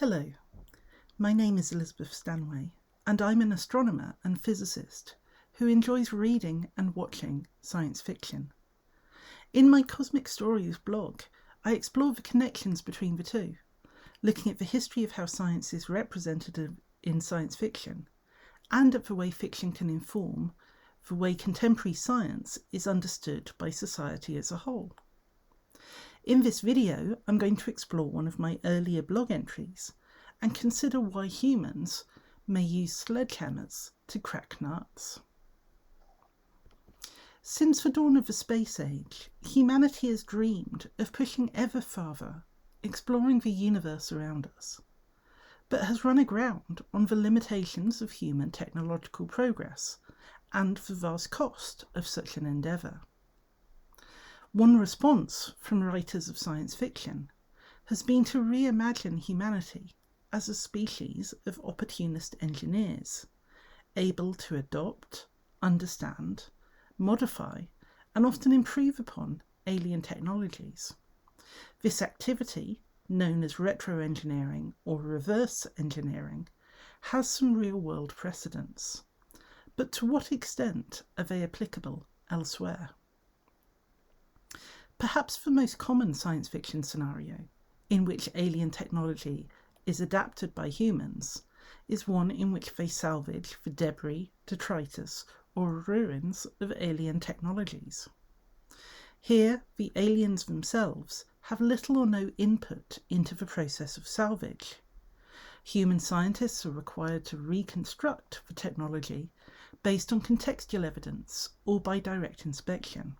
Hello, my name is Elizabeth Stanway, and I'm an astronomer and physicist who enjoys reading and watching science fiction. In my Cosmic Stories blog, I explore the connections between the two, looking at the history of how science is represented in science fiction, and at the way fiction can inform the way contemporary science is understood by society as a whole. In this video, I'm going to explore one of my earlier blog entries and consider why humans may use sledgehammers to crack nuts. Since the dawn of the space age, humanity has dreamed of pushing ever farther, exploring the universe around us, but has run aground on the limitations of human technological progress and the vast cost of such an endeavour. One response from writers of science fiction has been to reimagine humanity as a species of opportunist engineers, able to adopt, understand, modify, and often improve upon alien technologies. This activity, known as retroengineering or reverse engineering, has some real-world precedents. But to what extent are they applicable elsewhere? Perhaps the most common science fiction scenario in which alien technology is adapted by humans is one in which they salvage the debris, detritus, or ruins of alien technologies. Here, the aliens themselves have little or no input into the process of salvage. Human scientists are required to reconstruct the technology based on contextual evidence or by direct inspection.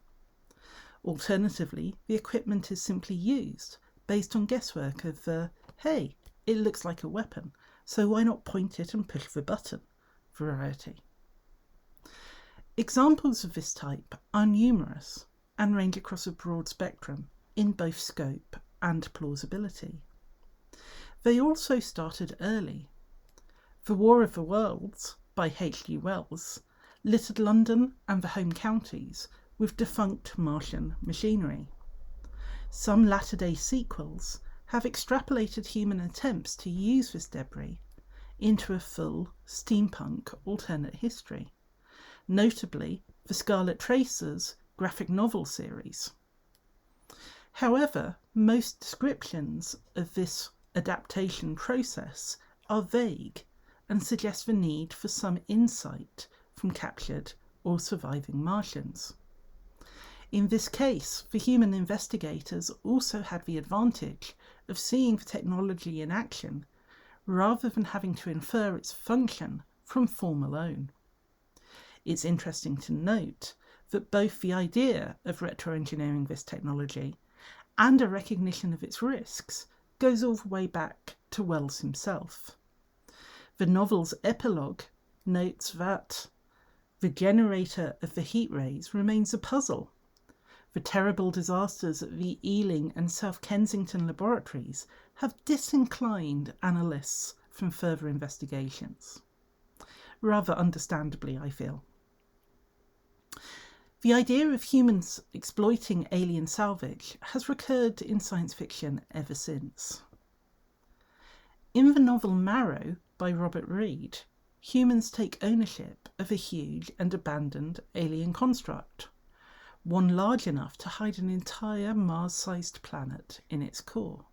Alternatively, the equipment is simply used based on guesswork of hey, it looks like a weapon, so why not point it and push the button variety. Examples of this type are numerous and range across a broad spectrum in both scope and plausibility. They also started early. The War of the Worlds by H.G. Wells littered London and the home counties with defunct Martian machinery. Some latter-day sequels have extrapolated human attempts to use this debris into a full steampunk alternate history, notably the Scarlet Tracer's graphic novel series. However, most descriptions of this adaptation process are vague and suggest the need for some insight from captured or surviving Martians. In this case, the human investigators also had the advantage of seeing the technology in action rather than having to infer its function from form alone. It's interesting to note that both the idea of retroengineering this technology and a recognition of its risks goes all the way back to Wells himself. The novel's epilogue notes that the generator of the heat rays remains a puzzle. The terrible disasters at the Ealing and South Kensington laboratories have disinclined analysts from further investigations. Rather understandably, I feel. The idea of humans exploiting alien salvage has recurred in science fiction ever since. In the novel Marrow by Robert Reed, humans take ownership of a huge and abandoned alien construct, one large enough to hide an entire Mars-sized planet in its core.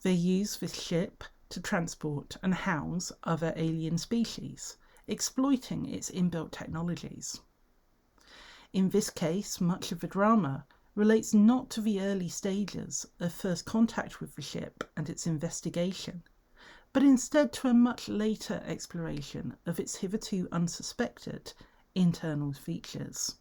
They use this ship to transport and house other alien species, exploiting its inbuilt technologies. In this case, much of the drama relates not to the early stages of first contact with the ship and its investigation, but instead to a much later exploration of its hitherto unsuspected internal features.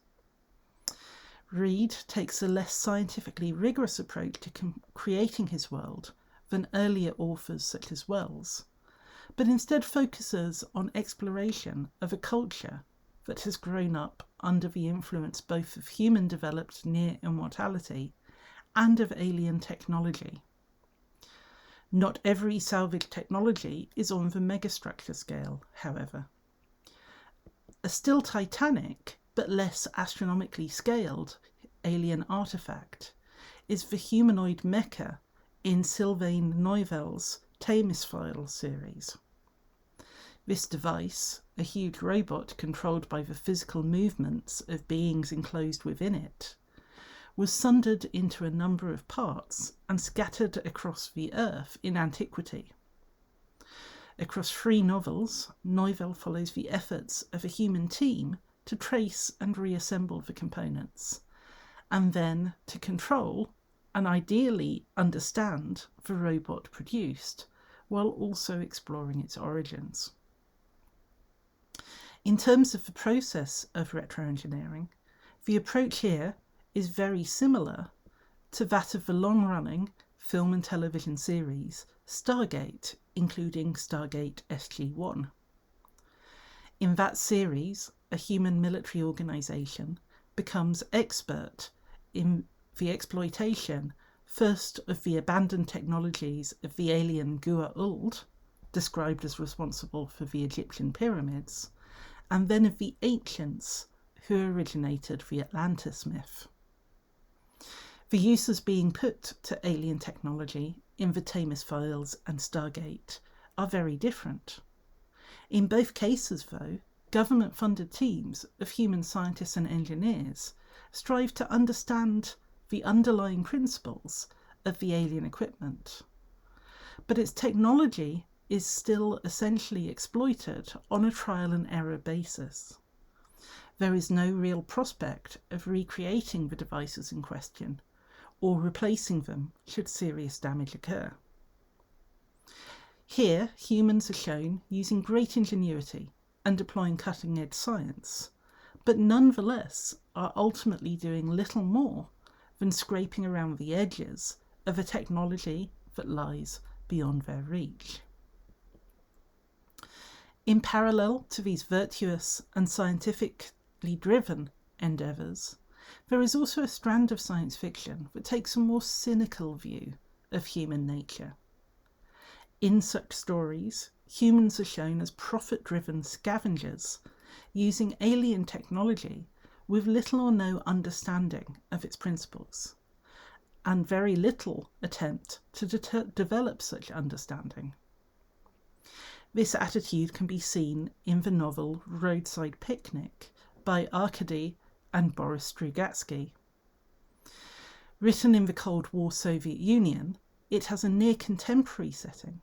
Reed takes a less scientifically rigorous approach to creating his world than earlier authors such as Wells, but instead focuses on exploration of a culture that has grown up under the influence both of human-developed near immortality and of alien technology. Not every salvage technology is on the megastructure scale, however. A still titanic, but less astronomically scaled, alien artefact is the humanoid mecha in Sylvain Neuvel's Themis file series. This device, a huge robot controlled by the physical movements of beings enclosed within it, was sundered into a number of parts and scattered across the Earth in antiquity. Across 3 novels, Neuvel follows the efforts of a human team to trace and reassemble the components, and then to control and ideally understand the robot produced, while also exploring its origins. In terms of the process of retroengineering, the approach here is very similar to that of the long-running film and television series Stargate, including Stargate SG-1. In that series, a human military organisation becomes expert in the exploitation first of the abandoned technologies of the alien Gua-Uld, described as responsible for the Egyptian pyramids, and then of the ancients who originated the Atlantis myth. The uses being put to alien technology in the Themis files and Stargate are very different. In both cases, though, government-funded teams of human scientists and engineers strive to understand the underlying principles of the alien equipment. But its technology is still essentially exploited on a trial and error basis. There is no real prospect of recreating the devices in question or replacing them should serious damage occur. Here, humans are shown using great ingenuity and deploying cutting-edge science, but nonetheless are ultimately doing little more than scraping around the edges of a technology that lies beyond their reach. In parallel to these virtuous and scientifically driven endeavours, there is also a strand of science fiction that takes a more cynical view of human nature. In such stories, humans are shown as profit-driven scavengers, using alien technology with little or no understanding of its principles, and very little attempt to develop such understanding. This attitude can be seen in the novel Roadside Picnic by Arkady and Boris Strugatsky. Written in the Cold War Soviet Union, it has a near-contemporary setting,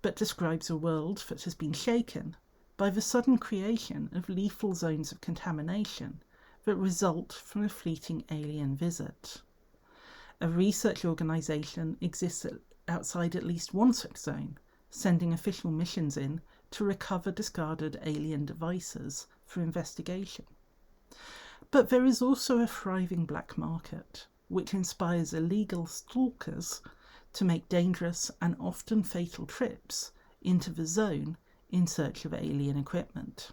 but describes a world that has been shaken by the sudden creation of lethal zones of contamination that result from a fleeting alien visit. A research organisation exists outside at least one such zone, sending official missions in to recover discarded alien devices for investigation. But there is also a thriving black market, which inspires illegal stalkers to make dangerous and often fatal trips into the zone in search of alien equipment.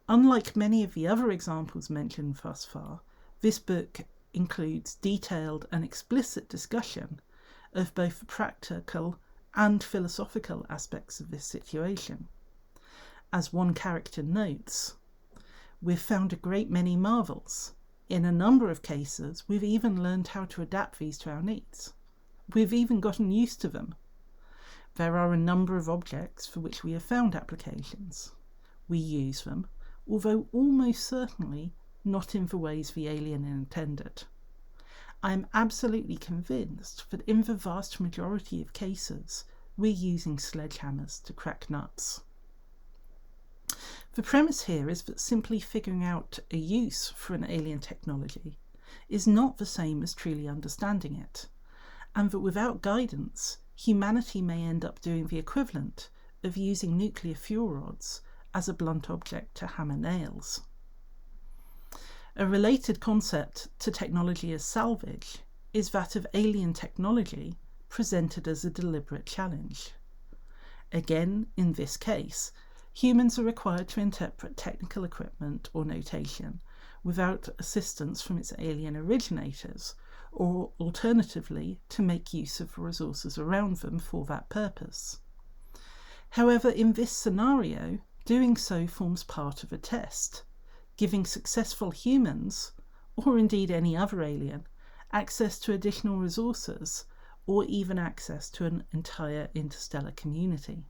Unlike many of the other examples mentioned thus far, this book includes detailed and explicit discussion of both the practical and philosophical aspects of this situation. As one character notes, "We've found a great many marvels. In a number of cases, we've even learned how to adapt these to our needs. We've even gotten used to them. There are a number of objects for which we have found applications. We use them, although almost certainly not in the ways the alien intended. I am absolutely convinced that in the vast majority of cases, we're using sledgehammers to crack nuts." The premise here is that simply figuring out a use for an alien technology is not the same as truly understanding it, and that without guidance, humanity may end up doing the equivalent of using nuclear fuel rods as a blunt object to hammer nails. A related concept to technology as salvage is that of alien technology presented as a deliberate challenge. Again, in this case, humans are required to interpret technical equipment or notation without assistance from its alien originators, or alternatively to make use of the resources around them for that purpose. However, in this scenario, doing so forms part of a test, giving successful humans, or indeed any other alien, access to additional resources or even access to an entire interstellar community.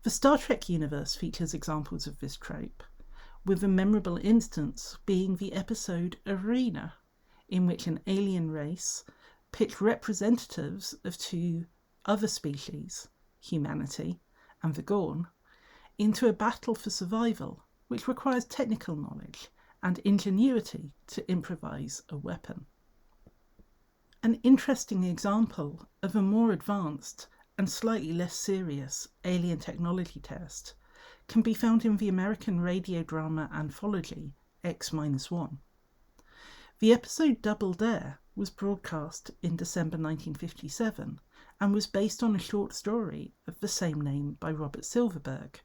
The Star Trek universe features examples of this trope, with a memorable instance being the episode Arena, in which an alien race pitched representatives of two other species, humanity and the Gorn, into a battle for survival, which requires technical knowledge and ingenuity to improvise a weapon. An interesting example of a more advanced and slightly less serious alien technology test can be found in the American radio drama anthology X-1. The episode Double Dare was broadcast in December 1957 and was based on a short story of the same name by Robert Silverberg,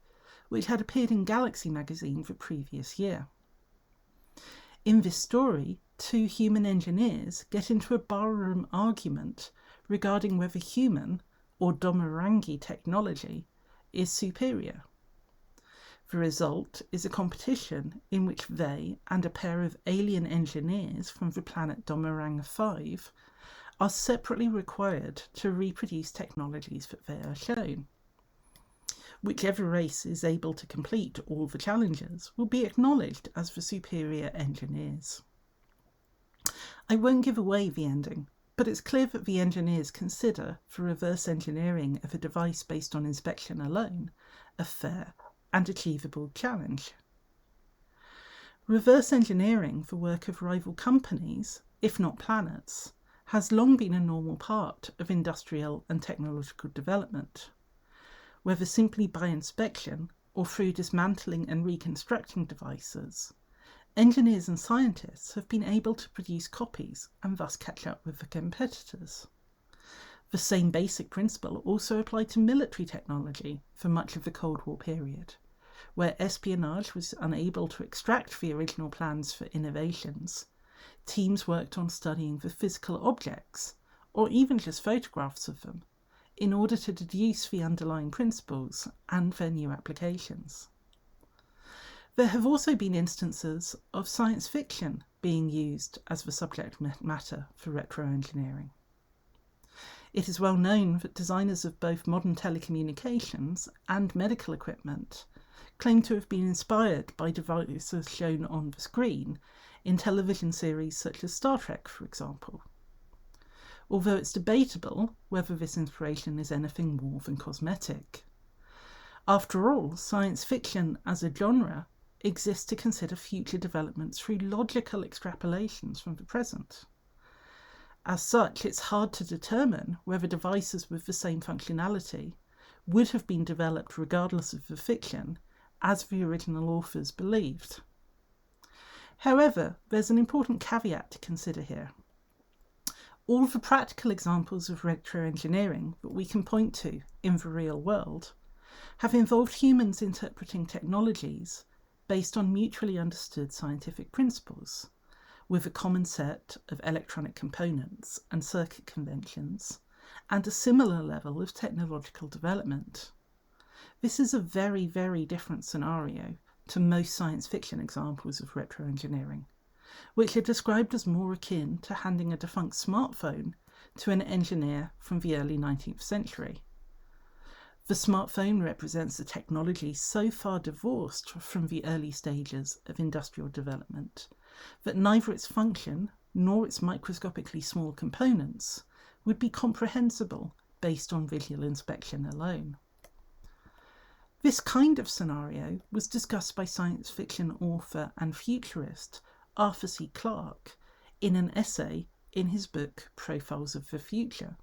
which had appeared in Galaxy magazine the previous year. In this story, two human engineers get into a barroom argument regarding whether human or Domerangi technology is superior. The result is a competition in which they and a pair of alien engineers from the planet Domerang 5 are separately required to reproduce technologies that they are shown. Whichever race is able to complete all the challenges will be acknowledged as the superior engineers. I won't give away the ending, but it's clear that the engineers consider the reverse engineering of a device based on inspection alone a fair and achievable challenge. Reverse engineering the work of rival companies, if not planets, has long been a normal part of industrial and technological development. Whether simply by inspection or through dismantling and reconstructing devices, engineers and scientists have been able to produce copies and thus catch up with the competitors. The same basic principle also applied to military technology for much of the Cold War period, where espionage was unable to extract the original plans for innovations. Teams worked on studying the physical objects, or even just photographs of them, in order to deduce the underlying principles and their new applications. There have also been instances of science fiction being used as the subject matter for retroengineering. It is well known that designers of both modern telecommunications and medical equipment claim to have been inspired by devices shown on the screen in television series such as Star Trek, for example. Although it's debatable whether this inspiration is anything more than cosmetic. After all, science fiction as a genre exists to consider future developments through logical extrapolations from the present. As such, it's hard to determine whether devices with the same functionality would have been developed regardless of the fiction, as the original authors believed. However, there's an important caveat to consider here. All the practical examples of retroengineering that we can point to in the real world have involved humans interpreting technologies based on mutually understood scientific principles, with a common set of electronic components and circuit conventions, and a similar level of technological development. This is a very, very different scenario to most science fiction examples of retroengineering, which are described as more akin to handing a defunct smartphone to an engineer from the early 19th century. The smartphone represents a technology so far divorced from the early stages of industrial development that neither its function nor its microscopically small components would be comprehensible based on visual inspection alone. This kind of scenario was discussed by science fiction author and futurist Arthur C. Clarke in an essay in his book Profiles of the Future.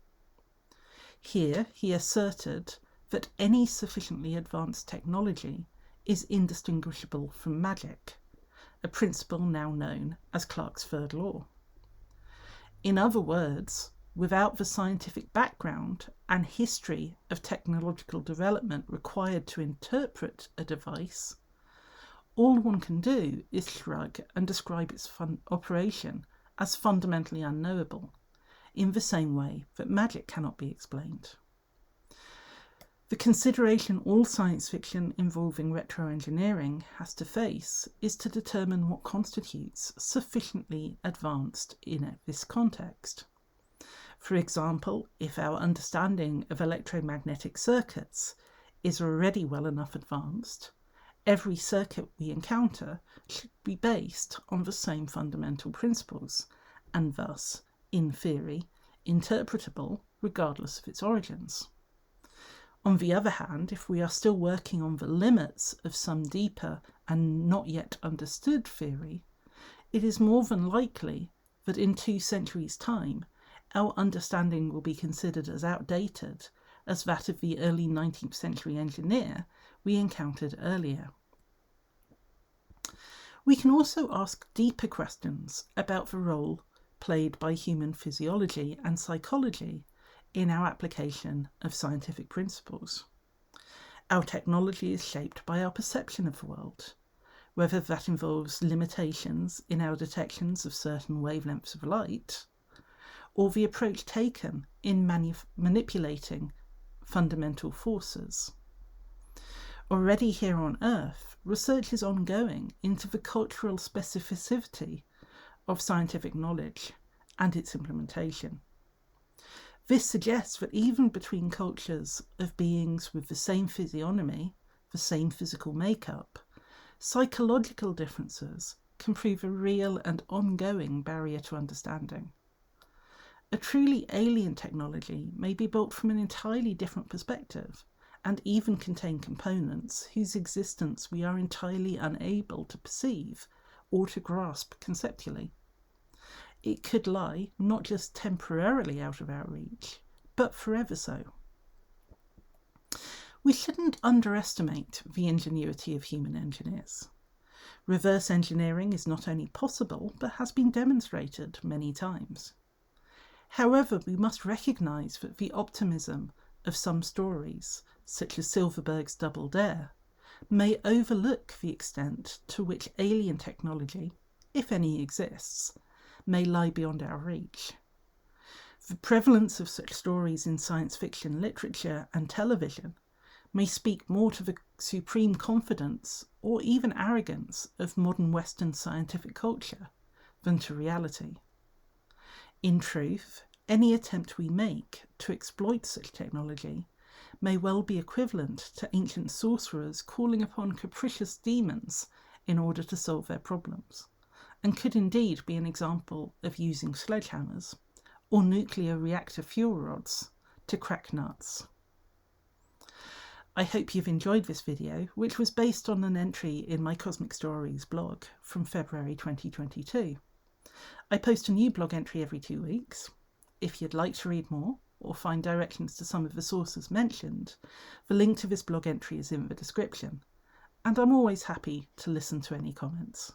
Here he asserted that any sufficiently advanced technology is indistinguishable from magic, a principle now known as Clarke's third law. In other words, without the scientific background and history of technological development required to interpret a device, all one can do is shrug and describe its operation as fundamentally unknowable, in the same way that magic cannot be explained. The consideration all science fiction involving retroengineering has to face is to determine what constitutes sufficiently advanced in this context. For example, if our understanding of electromagnetic circuits is already well enough advanced, every circuit we encounter should be based on the same fundamental principles, and thus, in theory, interpretable regardless of its origins. On the other hand, if we are still working on the limits of some deeper and not yet understood theory, it is more than likely that in 2 centuries' time, our understanding will be considered as outdated as that of the early 19th century engineer we encountered earlier. We can also ask deeper questions about the role played by human physiology and psychology in our application of scientific principles. Our technology is shaped by our perception of the world, whether that involves limitations in our detections of certain wavelengths of light, or the approach taken in manipulating fundamental forces. Already here on Earth, research is ongoing into the cultural specificity of scientific knowledge and its implementation. This suggests that even between cultures of beings with the same physiognomy, the same physical makeup, psychological differences can prove a real and ongoing barrier to understanding. A truly alien technology may be built from an entirely different perspective and even contain components whose existence we are entirely unable to perceive or to grasp conceptually. It could lie not just temporarily out of our reach, but forever so. We shouldn't underestimate the ingenuity of human engineers. Reverse engineering is not only possible, but has been demonstrated many times. However, we must recognise that the optimism of some stories, such as Silverberg's Double Dare, may overlook the extent to which alien technology, if any exists, may lie beyond our reach. The prevalence of such stories in science fiction literature and television may speak more to the supreme confidence or even arrogance of modern Western scientific culture than to reality. In truth, any attempt we make to exploit such technology may well be equivalent to ancient sorcerers calling upon capricious demons in order to solve their problems, and could indeed be an example of using sledgehammers or nuclear reactor fuel rods to crack nuts. I hope you've enjoyed this video, which was based on an entry in my Cosmic Stories blog from February 2022. I post a new blog entry every 2 weeks. If you'd like to read more or find directions to some of the sources mentioned, the link to this blog entry is in the description, and I'm always happy to listen to any comments.